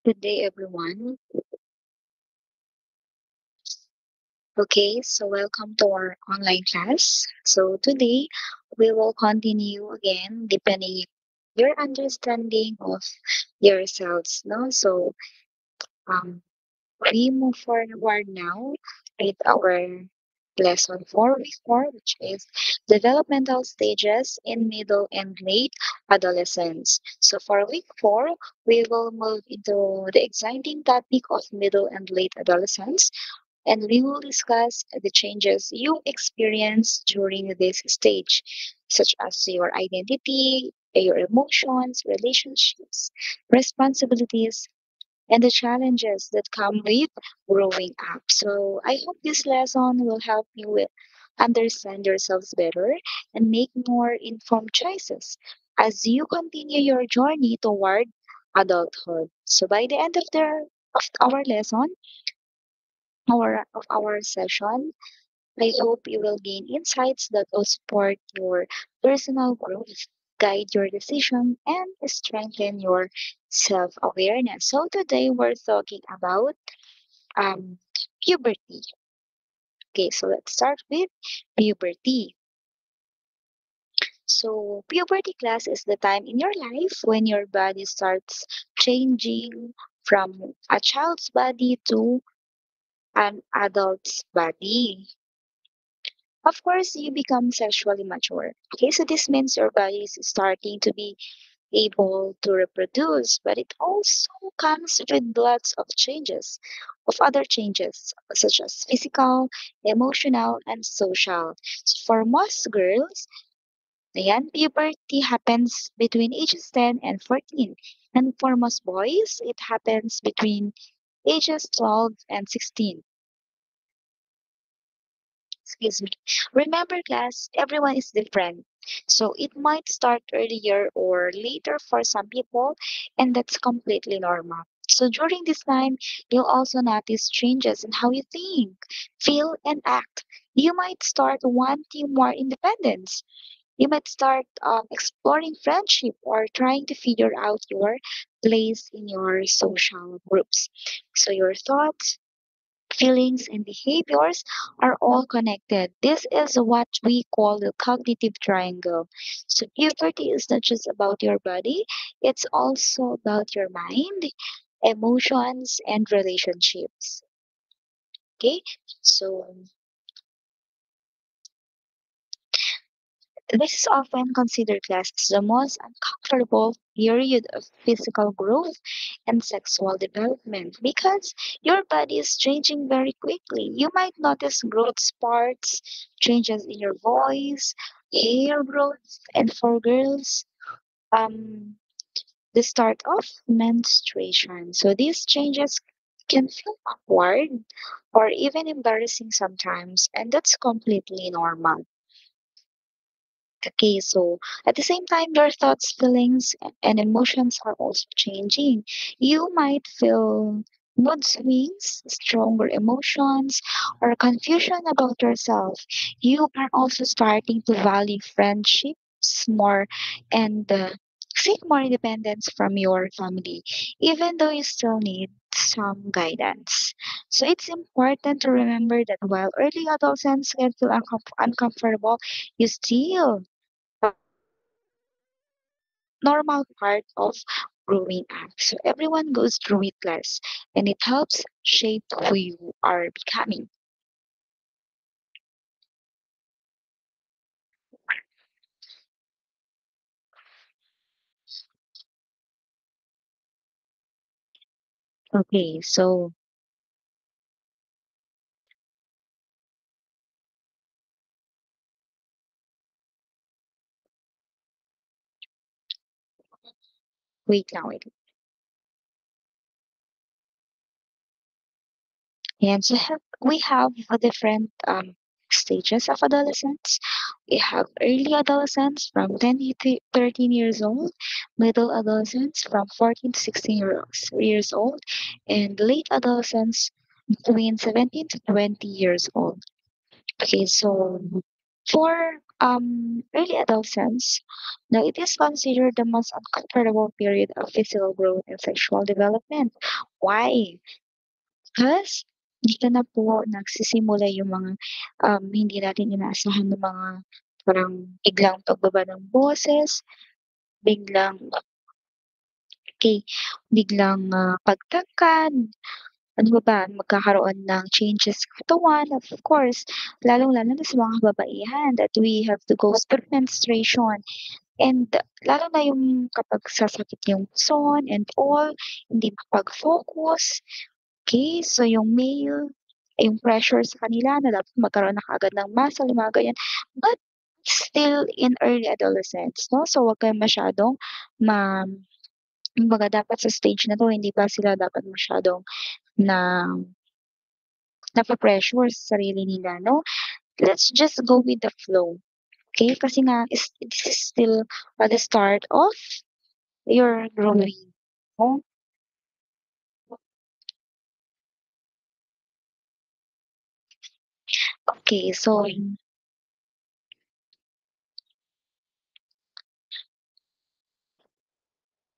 Good day, everyone. Okay, so welcome to our online class. So today we will continue again deepening your understanding of yourselves. No, so um, we move forward now with our lesson 4, week 4, which is developmental stages in middle and late adolescence. So for week 4, we will move into the exciting topic of middle and late adolescence, and we will discuss the changes you experience during this stage, such as your identity, your emotions, relationships, responsibilities, and the challenges that come with growing up. So I hope this lesson will help you understand yourselves better and make more informed choices as you continue your journey toward adulthood. So by the end of our lesson, our session, I hope you will gain insights that will support your personal growth, guide your decision, and strengthen your self awareness. So, today we're talking about um, puberty. Okay, so let's start with puberty. So, puberty class is the time in your life when your body starts changing from a child's body to an adult's body. Of course, you become sexually mature. Okay, so this means your body is starting to be able to reproduce, but it also comes with lots of changes, of other changes, such as physical, emotional, and social. So for most girls, the young puberty happens between ages 10 and 14. And for most boys, it happens between ages 12 and 16. Excuse me. Remember, class, everyone is different. So it might start earlier or later for some people, and that's completely normal. So during this time, you'll also notice changes in how you think, feel, and act. You might start wanting more independence. You might start exploring friendship or trying to figure out your place in your social groups. So your thoughts, feelings, and behaviors are all connected. This is what we call the cognitive triangle. So, puberty is not just about your body, it's also about your mind, emotions, and relationships. Okay, so this is often considered class as the most uncomfortable period of physical growth and sexual development because your body is changing very quickly. You might notice growth spurts, changes in your voice, hair growth, and for girls, um, the start of menstruation. So these changes can feel awkward or even embarrassing sometimes, and that's completely normal. Okay, so at the same time, your thoughts, feelings, and emotions are also changing. You might feel mood swings, stronger emotions, or confusion about yourself. You are also starting to value friendships more and seek more independence from your family, even though you still need some guidance. So it's important to remember that while early adolescence can feel uncomfortable, you still normal part of growing up. So everyone goes through it less, and it helps shape who you are becoming. Okay, so wait now. Wait. And so we have a different stages of adolescence. We have early adolescence from 10 to 13 years old, middle adolescence from 14 to 16 years old, and late adolescence between 17 to 20 years old. Okay, so For early adolescence, now it is considered the most uncomfortable period of physical growth and sexual development. Why? Because dito na po nagsisimula yung mga hindi natin inaasahan ng mga parang biglang pagbaba ng boses, biglang okay, biglang pagtangkad, ano pa ba, magkakaroon ng changes sa katawan, of course, lalong-lalo na sa mga kababaihan that we have to go through menstruation. And lalo na yung kapag sasakit yung son and all, hindi makapag-focus. Okay, so yung male, yung pressure sa kanila na dapat magkaroon na kaagad ng muscle, yung mga ganyan. But still in early adolescence, no? So wag kayong masyadong ma kumbaga dapat sa stage na 'to hindi pa sila dapat masyadong na nape-pressure sa sarili nila, no? Let's just go with the flow, okay? Kasi nga this is still the start of your growing, no? Okay, so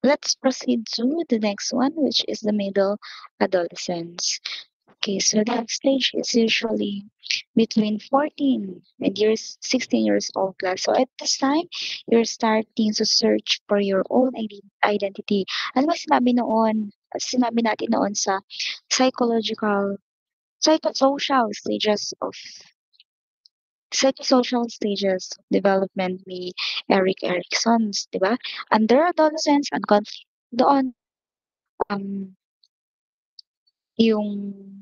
let's proceed to the next one, which is the middle adolescence. Okay, so that stage is usually between 14 and years 16 years old class. So at this time, you're starting to search for your own identity. Ano ba sinabi natin noon sa psychological, psychosocial stages of psychosocial stages of development ni Eric Erickson's, di ba? Under adolescence and conflict doon, um, yung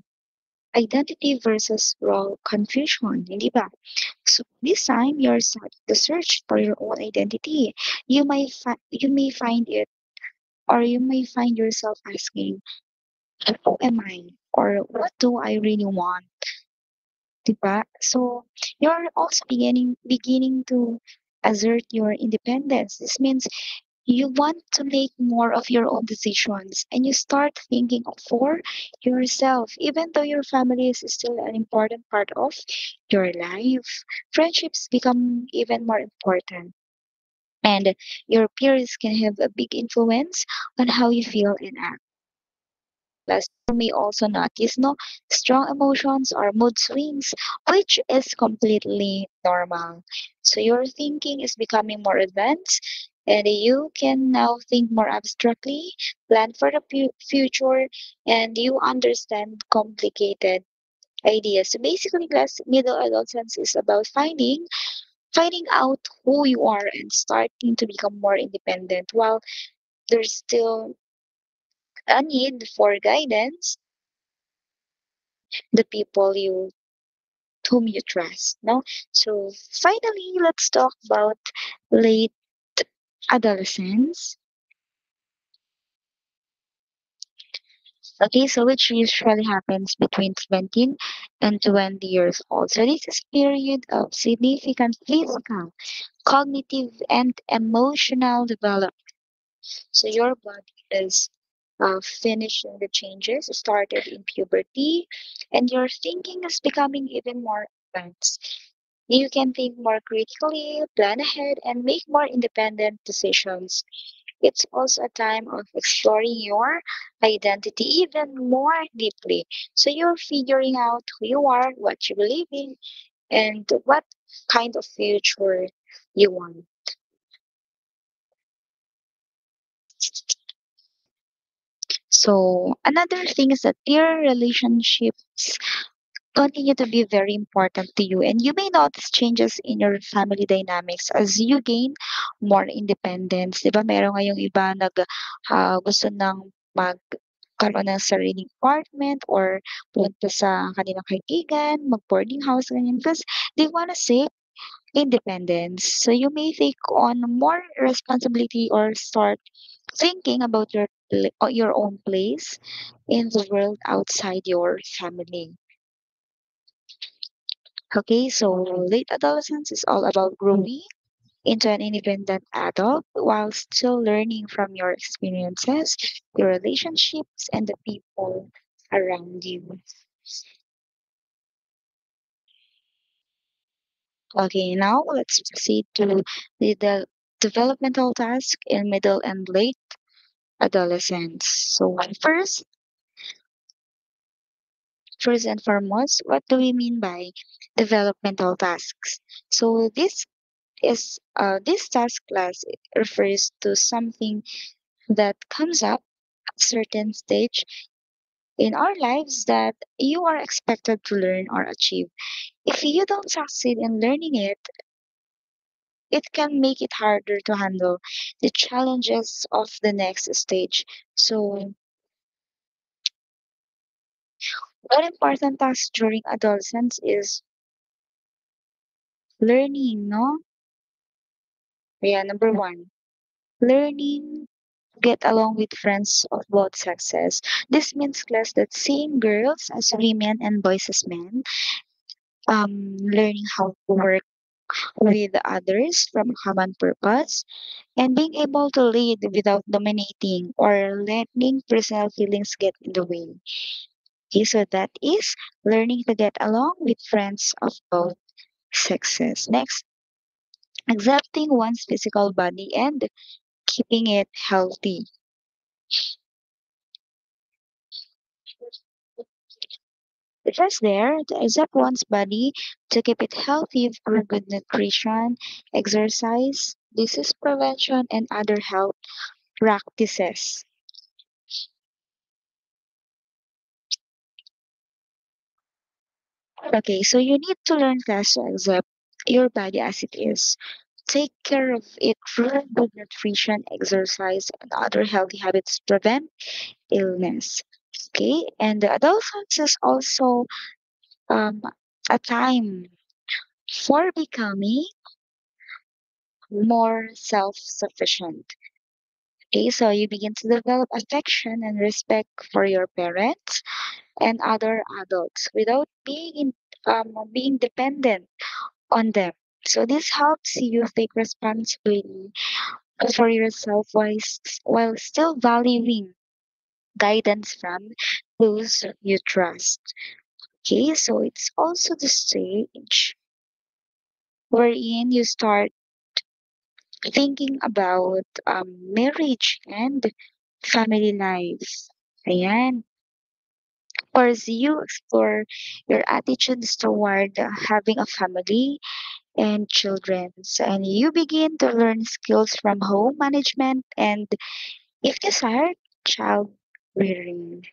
identity versus role confusion, hindi ba? So this time you're starting to search for your own identity. You may find it or you may find yourself asking, who am I? Or what do I really want? Diba? So you're also beginning to assert your independence. This means you want to make more of your own decisions and you start thinking for yourself, even though your family is still an important part of your life. Friendships become even more important, and your peers can have a big influence on how you feel and act. Plus, you may also notice no strong emotions or mood swings, which is completely normal. So your thinking is becoming more advanced, and you can now think more abstractly, plan for the future, and you understand complicated ideas. So basically, class middle adolescence is about finding out who you are and starting to become more independent, while there's still a need for guidance, the people you whom you trust, no? So finally, let's talk about late adolescence. Okay, so which usually happens between 17 and 20 years old. So this is period of significant physical, cognitive, and emotional development. So your body is finishing the changes started in puberty, and your thinking is becoming even more advanced. You can think more critically, plan ahead, and make more independent decisions. It's also a time of exploring your identity even more deeply. So you're figuring out who you are, what you believe in, and what kind of future you want. So another thing is that peer relationships continue to be very important to you, and you may notice changes in your family dynamics as you gain more independence. 'Di ba meron ngayong iba gusto ng magkaroon ng sariling apartment or punta sa kanilang kaibigan, mag-boarding house, ganyan, because they wanna seek independence. So you may take on more responsibility or start thinking about your own place in the world outside your family. Okay, so late adolescence is all about growing into an independent adult while still learning from your experiences, your relationships, and the people around you. Okay, now let's proceed to the developmental task in middle and late adolescence. So first and foremost, what do we mean by developmental tasks? So this task class refers to something that comes up at a certain stage in our lives that you are expected to learn or achieve. If you don't succeed in learning it, it can make it harder to handle the challenges of the next stage. So, one important task during adolescence is learning, no? Yeah, number one, learning to get along with friends of both sexes. This means class that seeing girls as women and boys as men, learning how to work with others from a common purpose, and being able to lead without dominating or letting personal feelings get in the way. Okay, so that is learning to get along with friends of both sexes. Next, accepting one's physical body and keeping it healthy. Just there, to accept one's body, to keep it healthy through good nutrition, exercise, disease prevention, and other health practices. Okay, so you need to learn class to accept your body as it is. Take care of it through good nutrition, exercise, and other healthy habits to prevent illness. Okay, and the adolescence is also um, a time for becoming more self sufficient. Okay, so you begin to develop affection and respect for your parents and other adults without being dependent on them. So this helps you take responsibility for yourself while still valuing guidance from those you trust. Okay, so it's also the stage wherein you start thinking about marriage and family life. Ayan. Or as you explore your attitudes toward having a family and children. And you begin to learn skills from home management and, if desired, child rearing.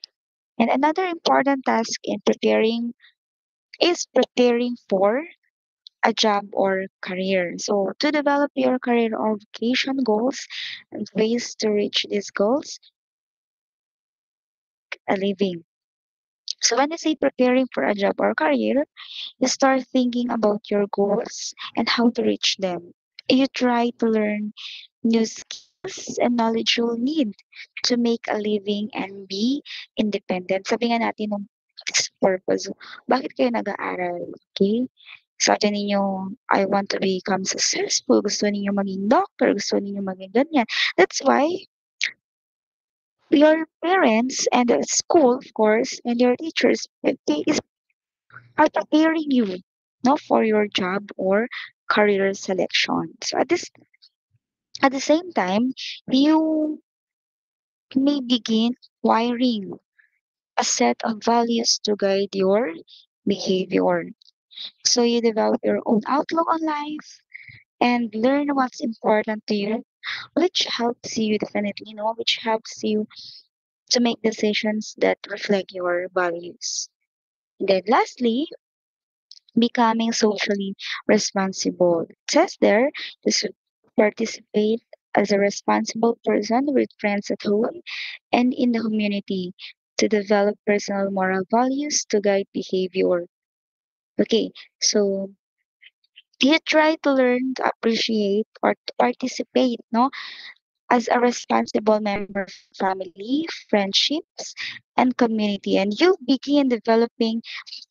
And another important task in preparing is preparing for a job or career. So to develop your career or vocation goals and ways to reach these goals, a living. So when I say preparing for a job or career, you start thinking about your goals and how to reach them. You try to learn new skills and knowledge you'll need to make a living and be independent. Sabi nga natin ng purpose. Bakit kayo nag-aaral? Okay? Sabi ninyo, I want to become successful. Gusto ninyo maging doctor. Gusto ninyo maging ganyan. That's why your parents and the school, of course, and your teachers are preparing you no, for your job or career selection. So at the same time, you may begin acquiring a set of values to guide your behavior. So you develop your own outlook on life and learn what's important to you, which helps you definitely know, which helps you to make decisions that reflect your values. And then lastly, becoming socially responsible. It says there to participate as a responsible person with friends at home and in the community, to develop personal moral values to guide behavior. Okay, so you try to learn to appreciate or to participate, no, as a responsible member of family, friendships, and community, and you begin developing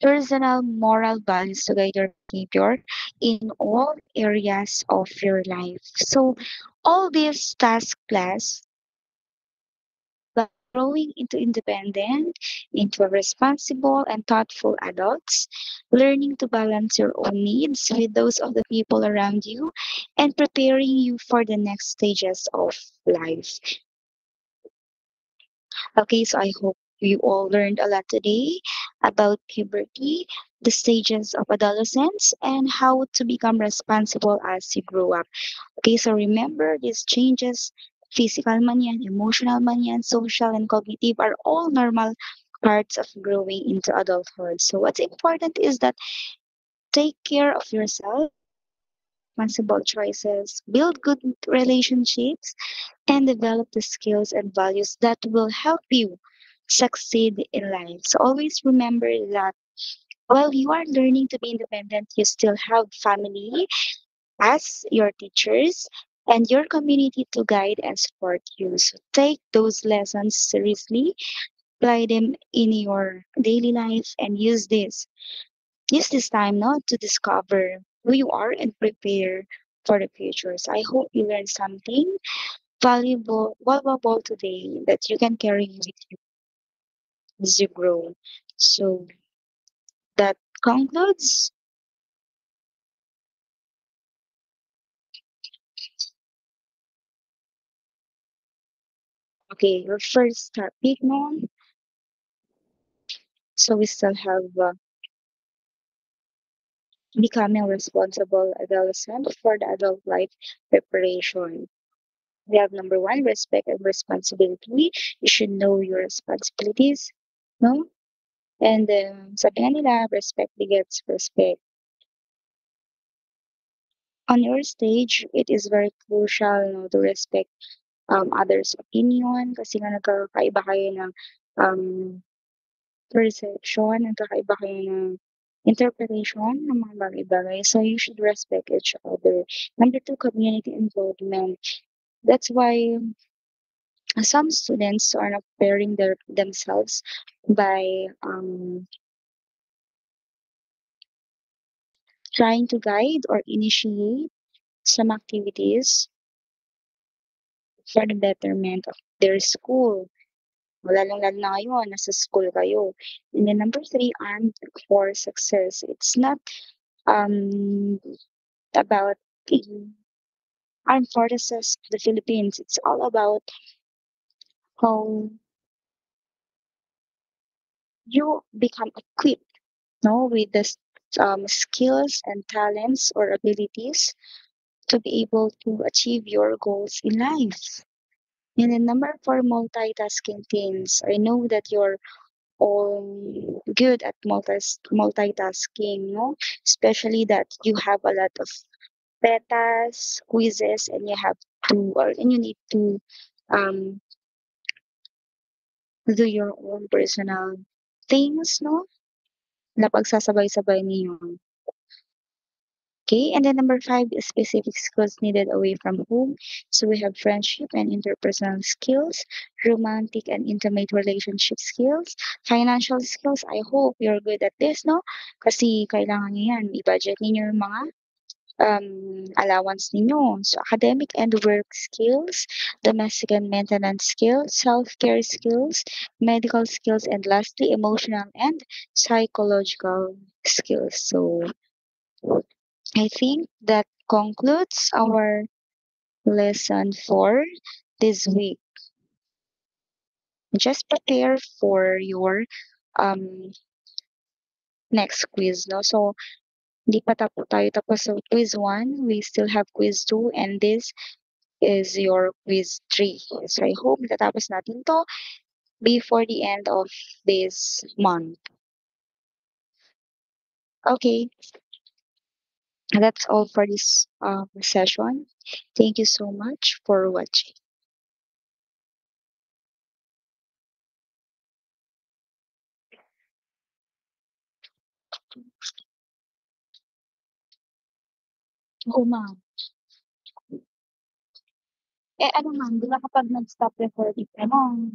personal moral values to guide your behavior in all areas of your life. So, all these task class growing into independent, into a responsible and thoughtful adults, learning to balance your own needs with those of the people around you, and preparing you for the next stages of life. Okay, so I hope you all learned a lot today about puberty, the stages of adolescence, and how to become responsible as you grow up. Okay, so remember these changes, physical man yan, emotional man yan, social and cognitive, are all normal parts of growing into adulthood. So what's important is that take care of yourself, responsible choices, build good relationships, and develop the skills and values that will help you succeed in life. So always remember that while you are learning to be independent, you still have family as your teachers and your community to guide and support you. So take those lessons seriously, apply them in your daily life, and use this time now to discover who you are and prepare for the future. So I hope you learned something valuable today that you can carry with you as you grow. So that concludes. Okay, your first topic now. So we still have becoming a responsible adolescent for the adult life preparation. We have number one, respect and responsibility. You should know your responsibilities, no? And sabi nga nila, respect begets respect. On your stage, it is very crucial, no, to respect others' opinion kasi nga nagkakaiba kayo ng um, perception, nagkakaiba kayo ng interpretation ng mga bagay-bagay. So you should respect each other. Number two, community involvement. That's why some students are not preparing themselves by trying to guide or initiate some activities for the betterment of their school. Lalong-lalo na ngayon, nasa school kayo. And then number three, armed for success. It's not um, about the armed forces of the Philippines. It's all about how you become equipped, no, with the skills and talents or abilities to be able to achieve your goals in life. And then number four, multitasking things. I know that you're all good at multitasking, no? Especially that you have a lot of betas, quizzes, and you have to, or and you need to um, do your own personal things, no? Na pagsasabay-sabay ninyo. Okay, and then number five is specific skills needed away from home. So we have friendship and interpersonal skills, romantic and intimate relationship skills, financial skills. I hope you're good at this, no? Kasi kailangan nyo yan. I-budget ninyo yung mga allowance ninyo. So academic and work skills, domestic and maintenance skills, self-care skills, medical skills, and lastly, emotional and psychological skills. So I think that concludes our lesson for this week. Just prepare for your um next quiz, no? So, hindi pa tayo tapos sa quiz 1. We still have quiz 2 and this is your quiz 3. So, I hope natapos natin to before the end of this month. Okay, that's all for this session. Thank you so much for watching. Oo, ma'am. Eh, ano ma'am, di ba kapag nag-stop recording, ano,